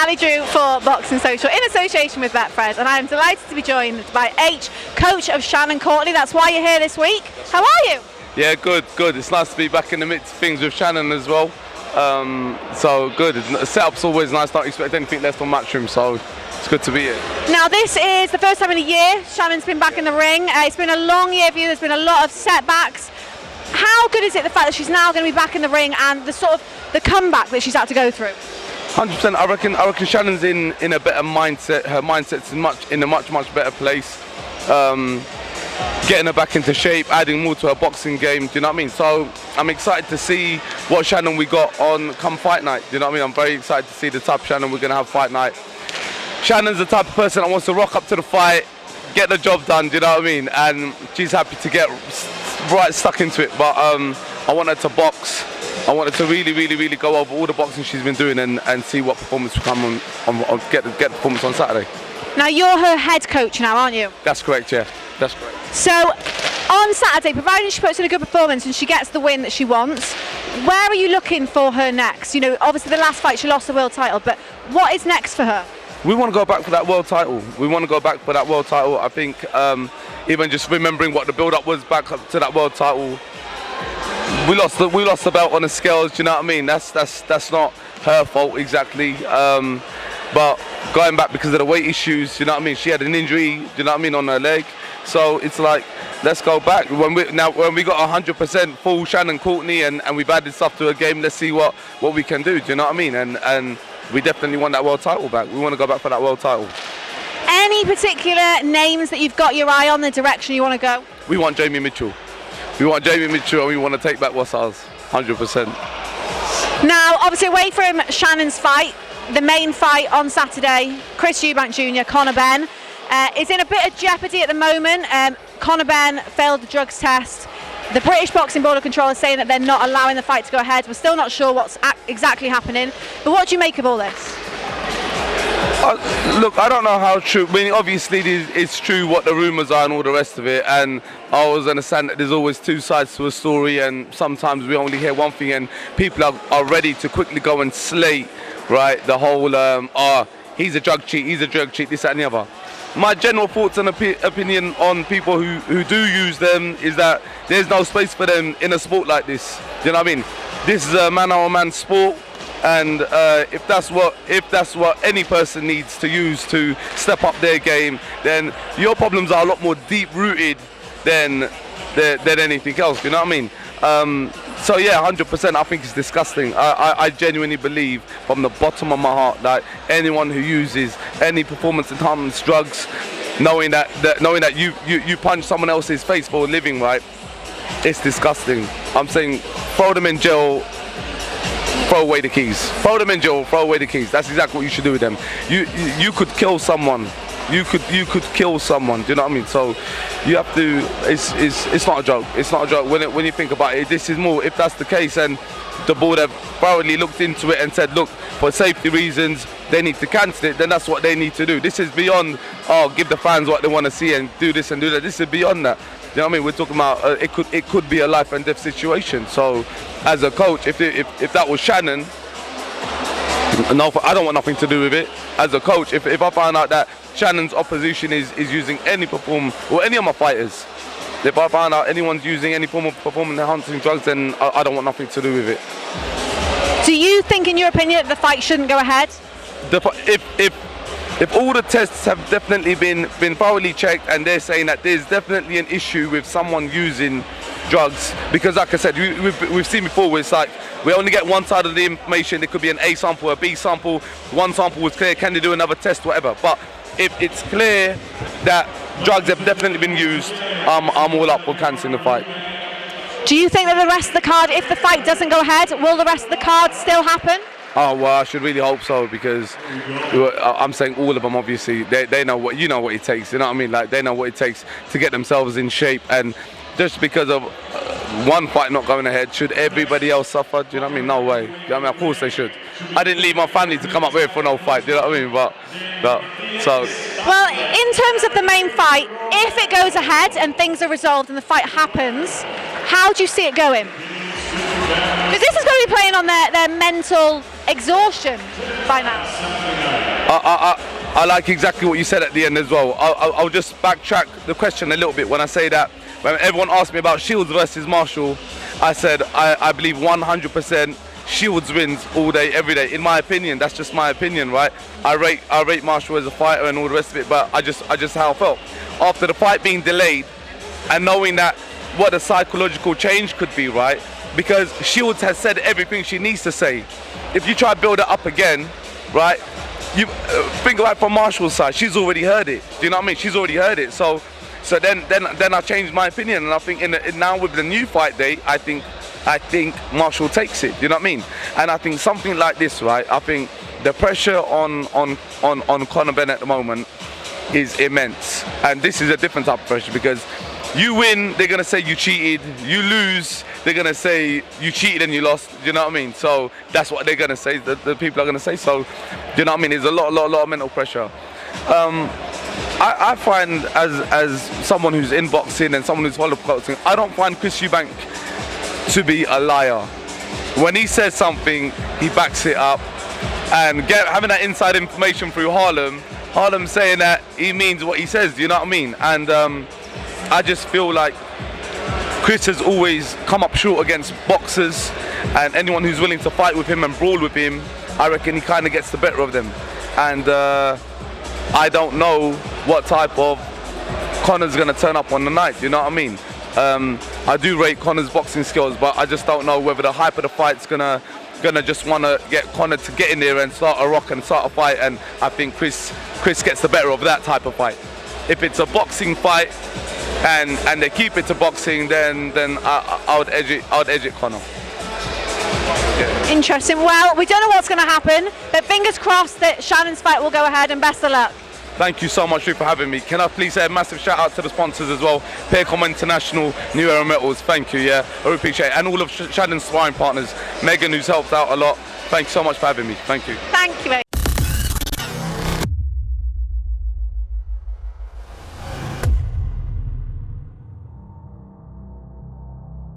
Ali Drew for Boxing Social in association with Betfred, and I am delighted to be joined by H, coach of Shannon Courtenay. That's why you're here this week. How are you? Yeah, good. It's nice to be back in the midst of things with Shannon as well. So good. The setup's always nice. Don't expect anything less from Matchroom, so it's good to be here. Now, this is the first time in a year Shannon's been back in the ring. It's been a long year for you. There's been a lot of setbacks. How good is it, the fact that she's now going to be back in the ring and the comeback that she's had to go through? 100%. I reckon Shannon's in a better mindset. Her mindset's in a much better place. Getting her back into shape, adding more to her boxing game. Do you know what I mean? So I'm excited to see what Shannon we got on come fight night. Do you know what I mean? I'm very excited to see the type of Shannon we're going to have fight night. Shannon's the type of person that wants to rock up to the fight, get the job done. Do you know what I mean? And she's happy to get right stuck into it. But I want her to box. I want her to really go over all the boxing she's been doing and see what performance will come on get the performance on Saturday. Now, you're her head coach now, aren't you? That's correct, yeah. That's correct. So, on Saturday, providing she puts in a good performance and she gets the win that she wants, where are you looking for her next? You know, obviously the last fight she lost the world title, but what is next for her? We want to go back for that world title. I think even just remembering what the build-up was back up to that world title, we lost the belt on the scales. Do you know what I mean? That's not her fault exactly. But going back because of the weight issues, you know what I mean? She had an injury, you know what I mean, on her leg. So it's like, let's go back. When we got 100% full Shannon Courtenay and we've added stuff to her game, let's see what we can do. Do you know what I mean? And we definitely want that world title back. We want to go back for that world title. Any particular names that you've got your eye on, the direction you want to go? We want Jamie Mitchell. And we want to take back what's ours, 100%. Now, obviously away from Shannon's fight, the main fight on Saturday, Eubank Je, Benn, is in a bit of jeopardy at the moment. Benn failed the drugs test. The British Boxing Board of Control is saying that they're not allowing the fight to go ahead. We're still not sure what's exactly happening. But what do you make of all this? Look, I don't know how true. I mean, obviously it's true what the rumours are and all the rest of it. And I always understand that there's always two sides to a story, and sometimes we only hear one thing, and people are ready to quickly go and slate, right, the whole, he's a drug cheat, this, that and the other. My general thoughts and opinion on people who do use them is that there's no space for them in a sport like this. Do you know what I mean? This is a man-on-man sport, and if that's what any person needs to use to step up their game, then your problems are a lot more deep-rooted than anything else. You know what I mean? So yeah, 100%. I think it's disgusting. I genuinely believe from the bottom of my heart that anyone who uses any performance enhancement drugs, knowing that you punch someone else's face for a living, right? It's disgusting. I'm saying throw them in jail. Throw away the keys. Throw them in jail. Throw away the keys. That's exactly what you should do with them. You could kill someone. You could kill someone. Do you know what I mean? So you have to. It's not a joke. It's not a joke. When you think about it, this is more. If that's the case, and the board have thoroughly looked into it and said, look, for safety reasons, they need to cancel it. Then that's what they need to do. This is beyond. Give the fans what they want to see and do this and do that. This is beyond that. You know what I mean? We're talking about it could be a life and death situation. So as a coach, if that was Shannon, no, I don't want nothing to do with it. As a coach, if I find out that Shannon's opposition is using any of my fighters, if I find out anyone's using any form of performance enhancing drugs, then I don't want nothing to do with it. Do you think, in your opinion, that the fight shouldn't go ahead? If all the tests have definitely been thoroughly checked and they're saying that there's definitely an issue with someone using drugs, because like I said, we've seen before where it's like we only get one side of the information. There could be an A sample, a B sample, one sample was clear, can they do another test, whatever. But if it's clear that drugs have definitely been used, I'm all up for cancelling the fight. Do you think that the rest of the card, if the fight doesn't go ahead, will the rest of the card still happen? Oh, well, I should really hope so, because I'm saying all of them, obviously, they know what it takes, you know what I mean? Like, they know what it takes to get themselves in shape, and just because of one fight not going ahead, should everybody else suffer? Do you know what I mean? No way. You know what I mean? Of course they should. I didn't leave my family to come up here for no fight, do you know what I mean? But so. Well, in terms of the main fight, if it goes ahead and things are resolved and the fight happens, how do you see it going? Because this is going to be playing on their mental exhaustion by now? I like exactly what you said at the end as well. I'll just backtrack the question a little bit when I say that when everyone asked me about Shields versus Marshall, I said I believe 100% Shields wins all day, every day. In my opinion, that's just my opinion, right? I rate Marshall as a fighter and all the rest of it, but I just how I felt after the fight being delayed and knowing that what the psychological change could be, right? Because Shields has said everything she needs to say. If you try to build it up again, right? You think about it from Marshall's side, she's already heard it. Do you know what I mean? She's already heard it. So then I changed my opinion, and I think now with the new fight day, I think Marshall takes it. Do you know what I mean? And I think something like this, right? I think the pressure on Conor Benn at the moment is immense, and this is a different type of pressure because you win, they're gonna say you cheated. You lose, they're gonna say you cheated and you lost. Do you know what I mean? So that's what they're gonna say. The people are gonna say. So, do you know what I mean? There's a lot of mental pressure. I find as someone who's in boxing and someone who's followed boxing, I don't find Chris Eubank to be a liar. When he says something, he backs it up. And having that inside information through Harlem saying that he means what he says. Do you know what I mean? And I just feel like Chris has always come up short against boxers, and anyone who's willing to fight with him and brawl with him, I reckon he kind of gets the better of them. And I don't know what type of Conor's going to turn up on the night, you know what I mean? I do rate Conor's boxing skills, but I just don't know whether the hype of the fight's gonna just want to get Conor to get in there and start a rock and start a fight, and I think Chris gets the better of that type of fight. If it's a boxing fight and they keep it to boxing, then I would edge it Conor. Yeah. Interesting. Well, we don't know what's going to happen, but fingers crossed that Shannon's fight will go ahead, and best of luck. Thank you so much, Drew, for having me. Can I please say a massive shout out to the sponsors as well? Paycom International, New Era Metals, thank you, yeah. I really appreciate it. And all of Shannon's sparring partners, Megan, who's helped out a lot. Thank you so much for having me. Thank you. Thank you, mate.